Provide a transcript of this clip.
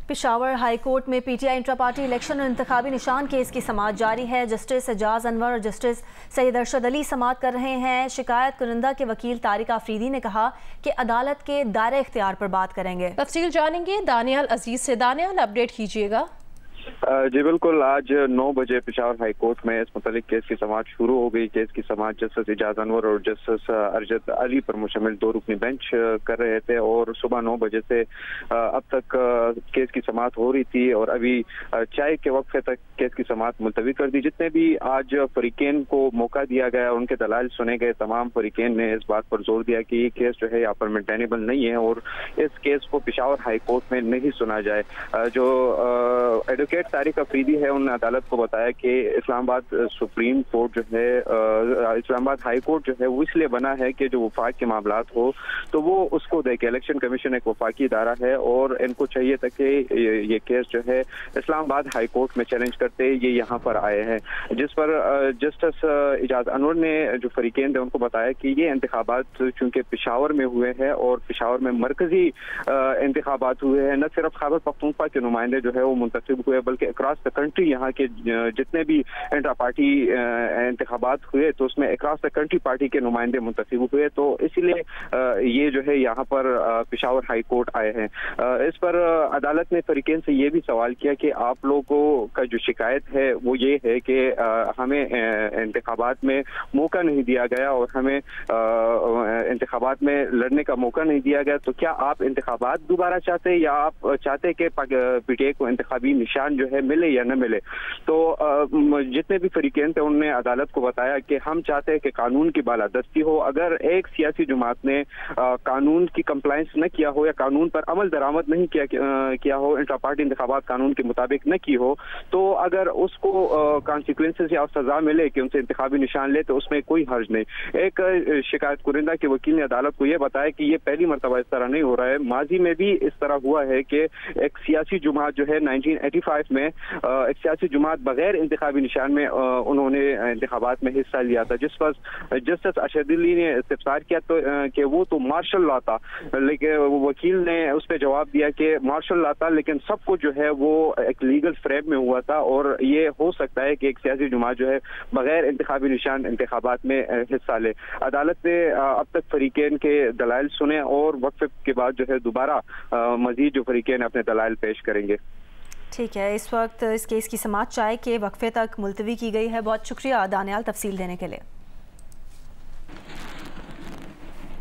Peshawar high court में PTI intra party election और इंतखाबी निशान केस की समाअत जारी है। जस्टिस एजाज अनवर और जस्टिस सईद अरशद अली समाअत कर रहे हैं। शिकायत कुनिंदा के वकील तारिक आफरीदी ने कहा कि अदालत के दायरे इख्तियार पर बात करेंगे। तफसील जानेंगे दानियाल अजीज से। दानियाल, अपडेट कीजिएगा। जी बिल्कुल, आज 9 बजे पेशावर हाई कोर्ट में इस मुतालिक केस की समाअत शुरू हो गई। केस की समाअत जस्टिस एजाज अनवर और जस्टिस अरशद अली पर मुश्तमिल 2 रुकनी बेंच कर रहे थे और सुबह 9 बजे से अब तक केस की समाअत हो रही थी और अभी चाय के वक्फे तक केस की समाअत मुलतवी कर दी। जितने भी आज फरीकेन को मौका दिया गया, उनके दलाइल सुने गए, तमाम फरीकेन ने इस बात पर जोर दिया कि ये केस जो है यहाँ पर मेंटेनेबल नहीं है और इस केस को पेशावर हाई कोर्ट में नहीं सुना जाए। जो एडवोकेट तारिक आफरीदी है, उन्होंने अदालत को बताया कि इस्लामाबाद सुप्रीम कोर्ट जो है, इस्लामाबाद हाई कोर्ट जो है वो इसलिए बना है कि जो वफाक के मामलात हो तो वो उसको देखे। इलेक्शन कमीशन एक वफाकी इदारा है और इनको चाहिए था कि ये केस जो है इस्लामाबाद हाई कोर्ट में चैलेंज करते ये यहाँ पर आए हैं, जिस पर जस्टिस एजाज अनवर ने जो फरीकेन थे उनको बताया कि ये इंतखाबात चूंकि पेशावर में हुए हैं और पेशावर में मरकजी इंतखाबात हुए हैं, न सिर्फ खैबर पख्तूनख्वा के नुमाइंदे जो है वो मुंतखब हुए बल्कि अक्रॉस द कंट्री यहाँ के जितने भी इंट्रा पार्टी इंतखाबात हुए तो उसमें अक्रॉस द कंट्री पार्टी के नुमाइंदे मुंतखब हुए, तो इसीलिए ये जो है यहाँ पर पेशावर हाई कोर्ट आए हैं। इस पर अदालत ने फरीकेन से ये भी सवाल किया कि आप लोगों का जो शिकायत है वो ये है कि हमें इंतखाबात में मौका नहीं दिया गया और हमें इंतखाबात में लड़ने का मौका नहीं दिया गया, तो क्या आप इंतखाबात दोबारा चाहते या आप चाहते कि पीटीआई को इंतखाबी निशान जो है मिले या न मिले? तो जितने भी फरीकेन थे उन्होंने अदालत को बताया कि हम चाहते हैं कि कानून की बालादस्ती हो। अगर एक सियासी जमात ने कानून की कंप्लायंस न किया हो या कानून पर अमल दरामद नहीं किया हो, इंट्रा पार्टी इंतखाबात कानून के मुताबिक न की हो, तो अगर उसको कॉन्सिक्वेंसेस या सजा मिले कि उनसे इंतखाबी निशान ले तो उसमें कोई हर्ज नहीं। एक शिकायत कुनिंदा के वकील ने अदालत को यह बताया कि ये पहली मरतबा इस तरह नहीं हो रहा है, माजी में भी इस तरह हुआ है कि एक सियासी जमात जो है 1985 में एक सियासी जमात बगैर इंतखाबी निशान में उन्होंने इंतखाबात में हिस्सा लिया था, जिस पर जस्टिस अरशद अली ने इस्तफसार किया तो कि वो तो मार्शल लॉ था, लेकिन वकील ने उस पर जवाब दिया कि मार्शल लॉ था लेकिन सब कुछ जो है वो एक लीगल फ्रेम में हुआ था और ये हो सकता है कि एक सियासी जमात जो है बगैर इंतखाबी निशान इंतखाबात में हिस्सा ले। अदालत ने अब तक फरीकेन के दलाइल सुने और वक्फे के बाद जो है दोबारा मजीद जो फरीकेन अपने दलाइल पेश करेंगे। ठीक है, इस वक्त इस केस की समाअत चाय के वक्फे तक मुलतवी की गई है। बहुत शुक्रिया दानियाल तफसील देने के लिए।